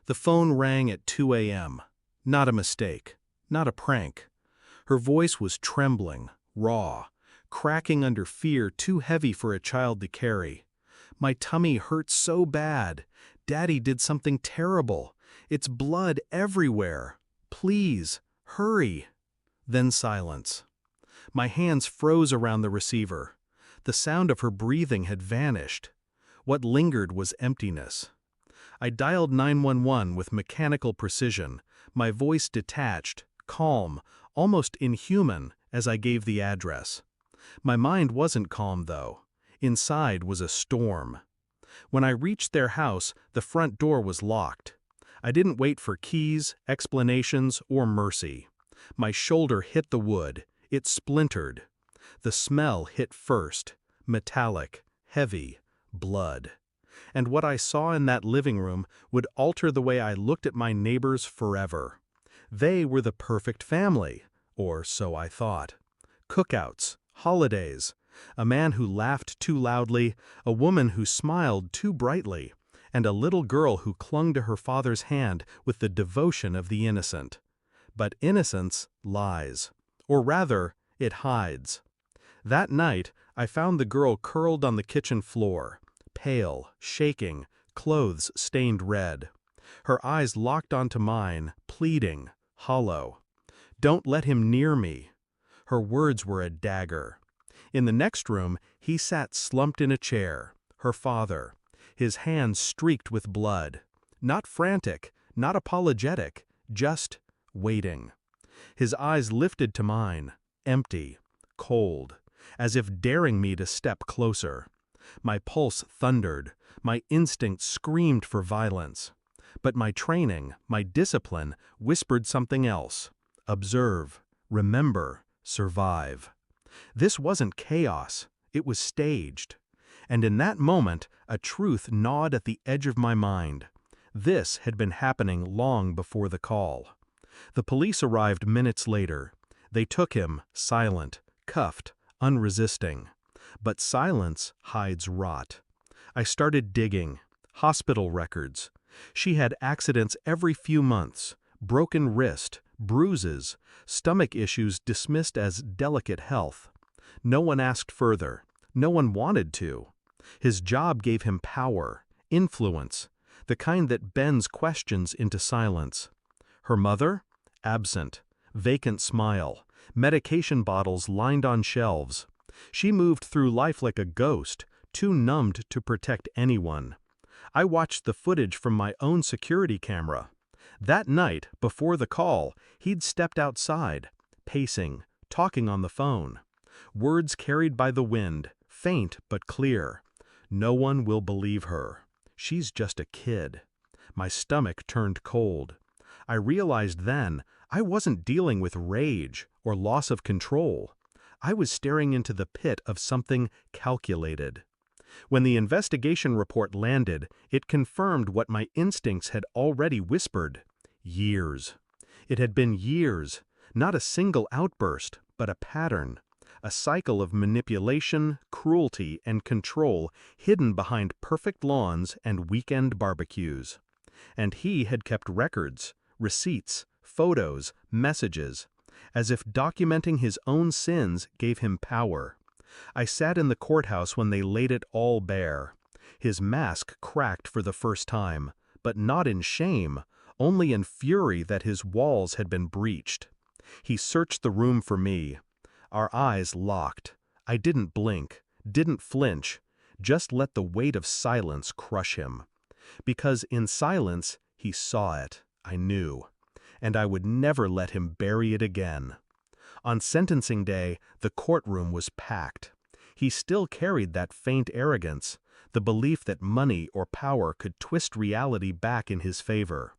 The phone rang at 2 a.m. Not a mistake. Not a prank. Her voice was trembling, raw, cracking under fear too heavy for a child to carry. My tummy hurt so bad. Daddy did something terrible. It's blood everywhere. Please, hurry. Then silence. My hands froze around the receiver. The sound of her breathing had vanished. What lingered was emptiness. I dialed 911 with mechanical precision, my voice detached, calm, almost inhuman as I gave the address. My mind wasn't calm, though. Inside was a storm. When I reached their house, the front door was locked. I didn't wait for keys, explanations, or mercy. My shoulder hit the wood. It splintered. The smell hit first, metallic, heavy, blood. And what I saw in that living room would alter the way I looked at my neighbors forever. They were the perfect family, or so I thought. Cookouts, holidays, a man who laughed too loudly, a woman who smiled too brightly, and a little girl who clung to her father's hand with the devotion of the innocent. But innocence lies, or rather, it hides. That night, I found the girl curled on the kitchen floor, pale, shaking, clothes stained red. Her eyes locked onto mine, pleading, hollow. "Don't let him near me." Her words were a dagger. In the next room, he sat slumped in a chair, her father, his hands streaked with blood. Not frantic, not apologetic, just waiting. His eyes lifted to mine, empty, cold, as if daring me to step closer. My pulse thundered, my instinct screamed for violence. But my training, my discipline, whispered something else. Observe, remember, survive. This wasn't chaos, it was staged. And in that moment, a truth gnawed at the edge of my mind. This had been happening long before the call. The police arrived minutes later. They took him, silent, cuffed, unresisting. But silence hides rot. I started digging. Hospital records. She had accidents every few months, broken wrist, bruises, stomach issues dismissed as delicate health. No one asked further. No one wanted to. His job gave him power, influence, the kind that bends questions into silence. Her mother? Absent. Vacant smile. Medication bottles lined on shelves. She moved through life like a ghost, too numbed to protect anyone. I watched the footage from my own security camera. That night, before the call, he'd stepped outside, pacing, talking on the phone. Words carried by the wind, faint but clear. No one will believe her. She's just a kid. My stomach turned cold. I realized then I wasn't dealing with rage or loss of control. I was staring into the pit of something calculated. When the investigation report landed, it confirmed what my instincts had already whispered. Years. It had been years, not a single outburst, but a pattern. A cycle of manipulation, cruelty, and control hidden behind perfect lawns and weekend barbecues. And he had kept records, receipts, photos, messages, as if documenting his own sins gave him power. I sat in the courthouse when they laid it all bare. His mask cracked for the first time, but not in shame, only in fury that his walls had been breached. He searched the room for me. Our eyes locked. I didn't blink, didn't flinch, just let the weight of silence crush him. Because in silence, he saw it, I knew. And I would never let him bury it again. On sentencing day, the courtroom was packed. He still carried that faint arrogance, the belief that money or power could twist reality back in his favor.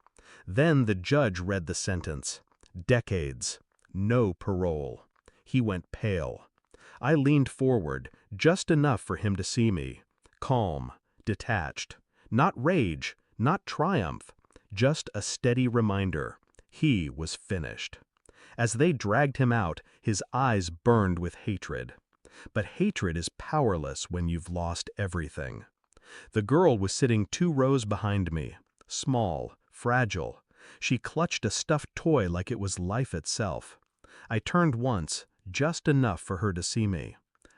Then the judge read the sentence. Decades. No parole. He went pale. I leaned forward, just enough for him to see me. Calm, detached. Not rage, not triumph. Just a steady reminder. He was finished. As they dragged him out, his eyes burned with hatred. But hatred is powerless when you've lost everything. The girl was sitting 2 rows behind me. Small, fragile. She clutched a stuffed toy like it was life itself. I turned once, just enough for her to see me.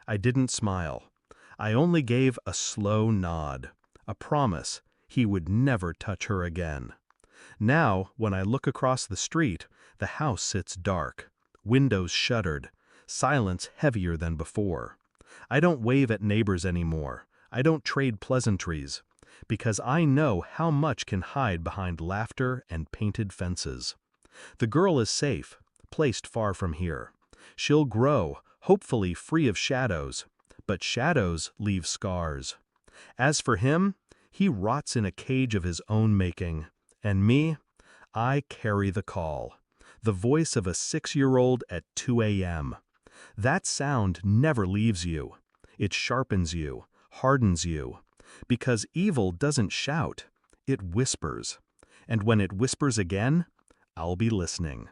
I didn't smile. I only gave a slow nod, a promise he would never touch her again. Now, when I look across the street, the house sits dark, windows shuttered, silence heavier than before. I don't wave at neighbors anymore. I don't trade pleasantries, because I know how much can hide behind laughter and painted fences. The girl is safe, placed far from here. She'll grow, hopefully free of shadows, but shadows leave scars. As for him, he rots in a cage of his own making. And me, I carry the call. The voice of a 6-year-old at 2 a.m. That sound never leaves you. It sharpens you, hardens you. Because evil doesn't shout, it whispers. And when it whispers again, I'll be listening.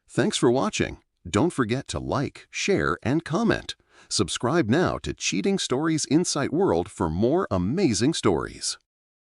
Thanks for watching. Don't forget to like, share, and comment. Subscribe now to Cheating Stories Insight World for more amazing stories.